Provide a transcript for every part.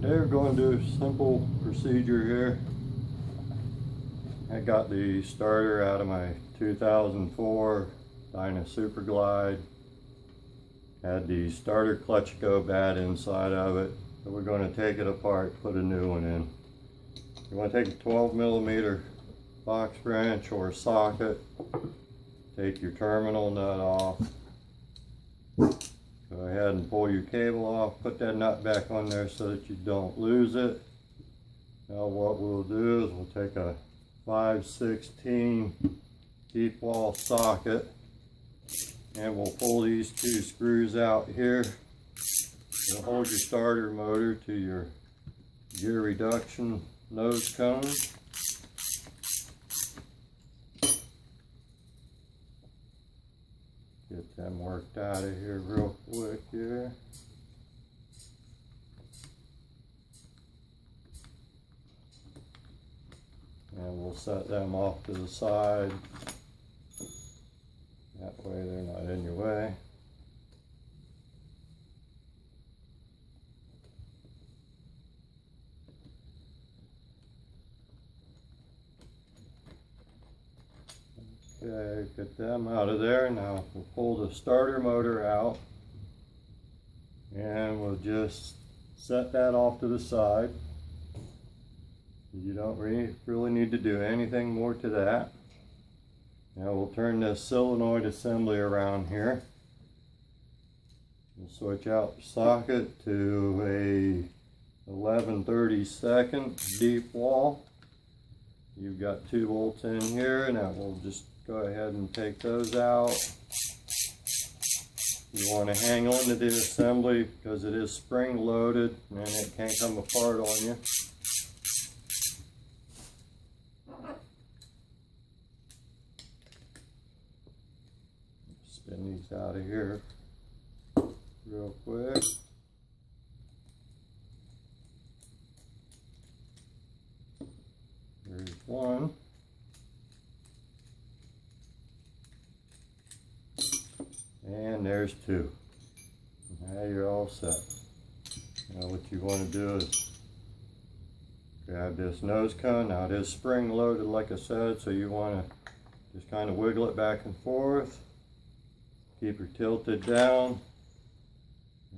We're going to do a simple procedure here. I got the starter out of my 2004 Dyna Super Glide. Had the starter clutch go bad inside of it. So we're going to take it apart, put a new one in. You want to take a 12mm box wrench or socket, take your terminal nut off. Go ahead and pull your cable off, put that nut back on there so that you don't lose it. Now what we'll do is we'll take a 5/16 deep wall socket and we'll pull these two screws out here. It'll hold your starter motor to your gear reduction nose cone. Get them worked out of here real quick here. And we'll set them off to the side. That way they're not in your way. Okay, get them out of there. Now we'll pull the starter motor out and we'll just set that off to the side. You don't really need to do anything more to that. Now we'll turn this solenoid assembly around here. We'll switch out the socket to a 11/32 deep wall. You've got 2 bolts in here. Now we'll just go ahead and take those out. You want to hang on to the assembly because it is spring loaded and it can't come apart on you. Spin these out of here real quick. There's one. And there's 2. Now you're all set. Now what you want to do is grab this nose cone. Now it is spring loaded like I said, so you want to just kind of wiggle it back and forth. Keep her tilted down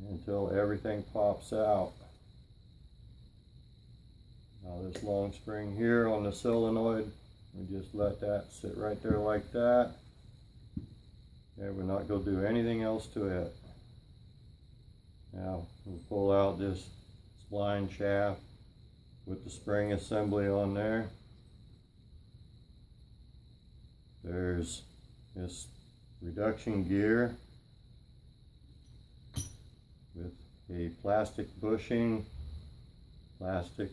until everything pops out. Now this long spring here on the solenoid, we just let that sit right there like that. Okay, we're not going to do anything else to it. Now we'll pull out this spline shaft with the spring assembly on there. There's this reduction gear with a plastic bushing,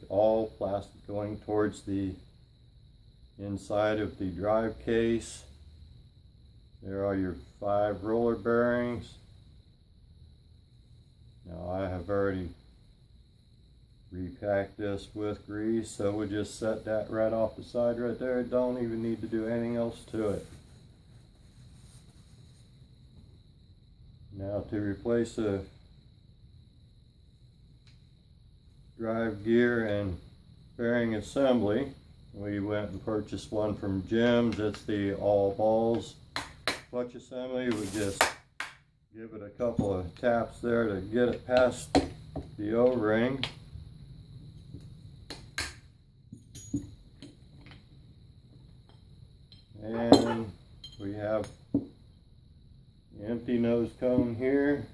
all plastic going towards the inside of the drive case. There are your 5 roller bearings. Now I have already repacked this with grease, so we'll just set that right off the side right there. Don't even need to do anything else to it. Now to replace the drive gear and bearing assembly, we went and purchased one from Jim's. It's the all balls clutch assembly. We just give it a couple of taps there to get it past the O-ring. And we have the empty nose cone here.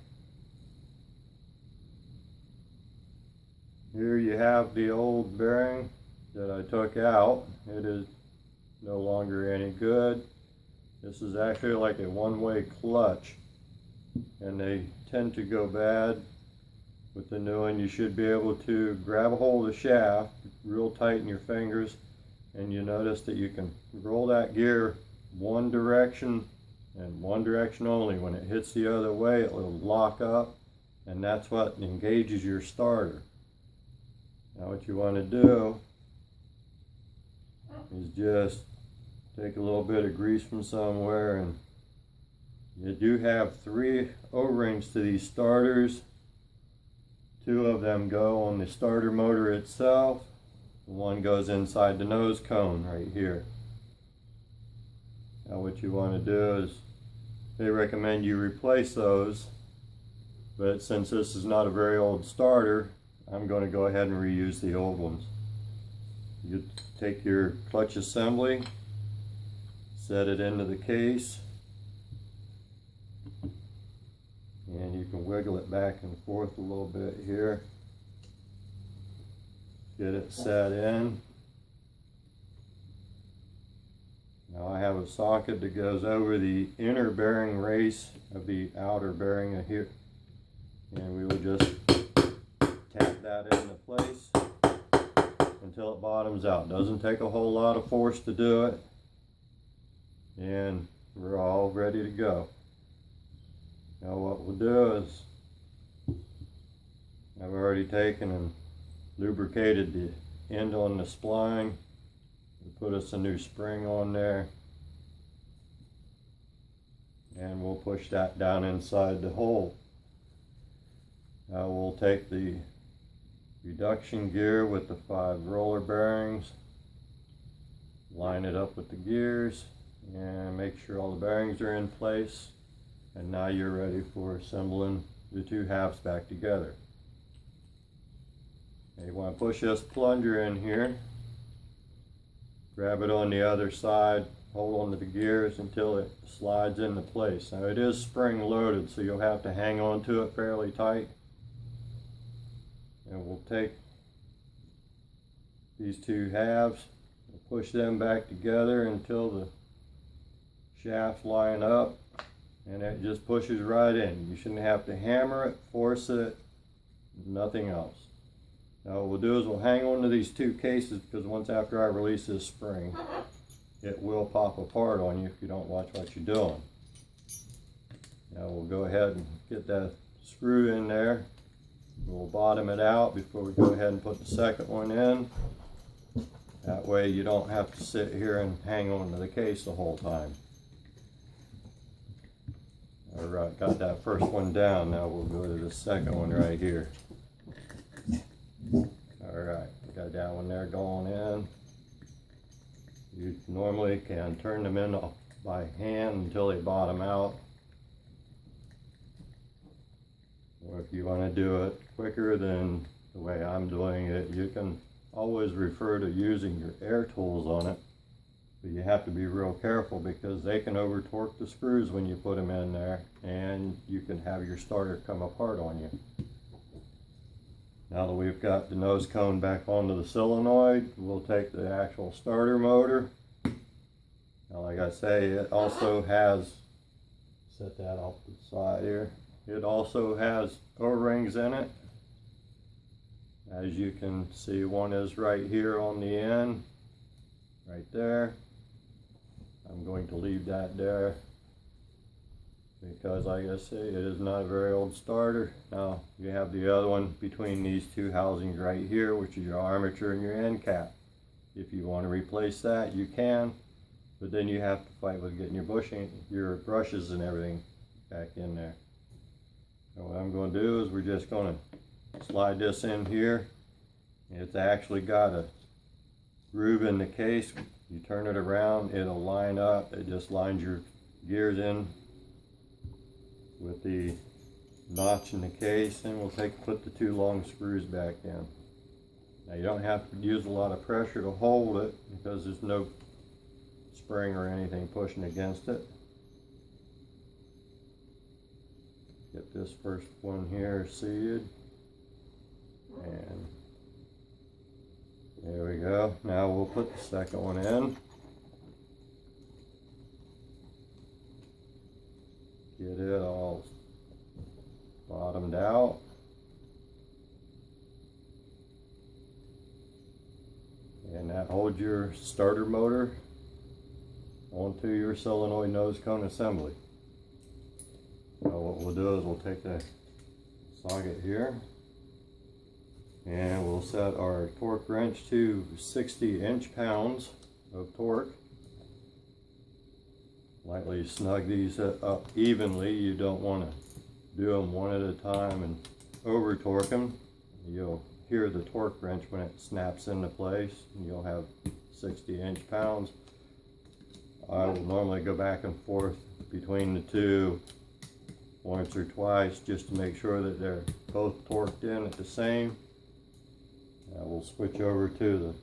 Here you have the old bearing that I took out. It is no longer any good. This is actually like a one-way clutch, and they tend to go bad. With the new one, you should be able to grab a hold of the shaft real tight in your fingers, and you notice that you can roll that gear one direction and one direction only. When it hits the other way, it will lock up, and that's what engages your starter. Now what you want to do is just take a little bit of grease from somewhere, and you do have 3 O-rings to these starters. Two of them go on the starter motor itself. One goes inside the nose cone right here. Now what you want to do is, they recommend you replace those, but since this is not a very old starter, I'm going to go ahead and reuse the old ones. You take your clutch assembly, set it into the case, and you can wiggle it back and forth a little bit here. Get it set in. Now I have a socket that goes over the inner bearing race of the outer bearing here, and we will just tap that into place until it bottoms out. Doesn't take a whole lot of force to do it, and we're all ready to go. Now what we'll do is, I've already taken and lubricated the end on the spline. Put us a new spring on there, and we'll push that down inside the hole. Now we'll take the reduction gear with the 5 roller bearings, line it up with the gears, and make sure all the bearings are in place. And now you're ready for assembling the two halves back together. Now you want to push this plunger in here, grab it on the other side, hold on to the gears until it slides into place. Now it is spring loaded, so you'll have to hang on to it fairly tight. And we'll take these two halves and push them back together until the shafts line up, and it just pushes right in. You shouldn't have to hammer it, force it, nothing else. Now what we'll do is we'll hang on to these two cases, because once after I release this spring, it will pop apart on you if you don't watch what you're doing. Now we'll go ahead and get that screw in there. We'll bottom it out before we go ahead and put the second one in. That way you don't have to sit here and hang on to the case the whole time. Alright, got that first one down. Now we'll go to the second one right here. Alright, got that one there going in. You normally can turn them in by hand until they bottom out. Or if you want to do it quicker than the way I'm doing it, you can always refer to using your air tools on it. But you have to be real careful, because they can over torque the screws when you put them in there, and you can have your starter come apart on you. Now that we've got the nose cone back onto the solenoid, we'll take the actual starter motor. Now like I say, it also has, set that off to the side here, it also has O-rings in it. As you can see, one is right here on the end, right there. I'm going to leave that there because, like I say, it is not a very old starter. Now you have the other one between these two housings right here, which is your armature and your end cap. If you want to replace that, you can, but then you have to fight with getting your brushes and everything back in there. So what I'm going to do is we're just going to slide this in here. It's actually got a groove in the case. You turn it around, it'll line up. It just lines your gears in with the notch in the case, and we'll put the two long screws back in. Now you don't have to use a lot of pressure to hold it, because there's no spring or anything pushing against it. Get this first one here seated, and there we go. Now we'll put the second one in. Get it all bottomed out. And that holds your starter motor onto your solenoid nose cone assembly. Now what we'll do is we'll take the socket here, and we'll set our torque wrench to 60 inch-pounds of torque. Lightly snug these up evenly. You don't want to do them one at a time and over torque them. You'll hear the torque wrench when it snaps into place, and you'll have 60 inch-pounds. I will normally go back and forth between the two once or twice just to make sure that they're both torqued in at the same. I will switch over to the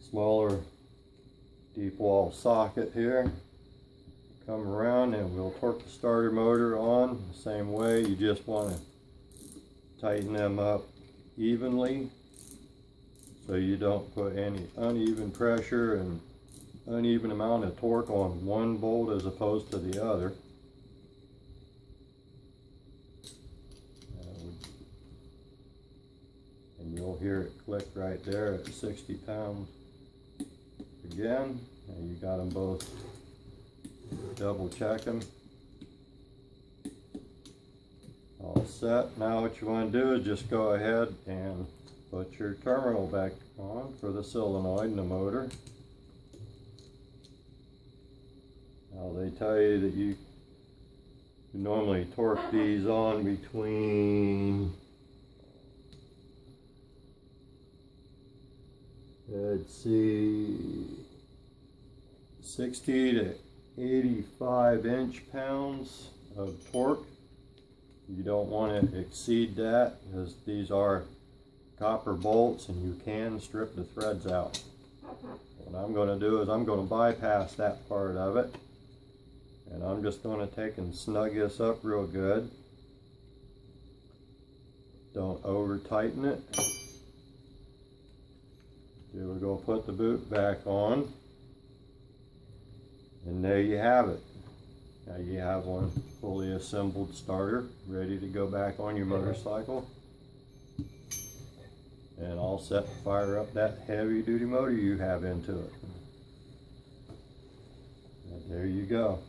smaller deep wall socket here. Come around and we'll torque the starter motor on the same way. You just want to tighten them up evenly so you don't put any uneven pressure and uneven amount of torque on one bolt as opposed to the other. And you'll hear it click right there at 60 pounds again. And you got them both. Double check them. All set. Now what you want to do is just go ahead and put your terminal back on for the solenoid and the motor. Now they tell you that you normally torque these on between, let's see, 60 to 85 inch-pounds of torque. You don't want to exceed that because these are copper bolts and you can strip the threads out. What I'm going to do is I'm going to bypass that part of it, and I'm just going to take and snug this up real good. Don't over tighten it. Here we go, put the boot back on. And there you have it. Now you have one fully assembled starter ready to go back on your motorcycle. And all set to fire up that heavy duty motor you have into it. And there you go.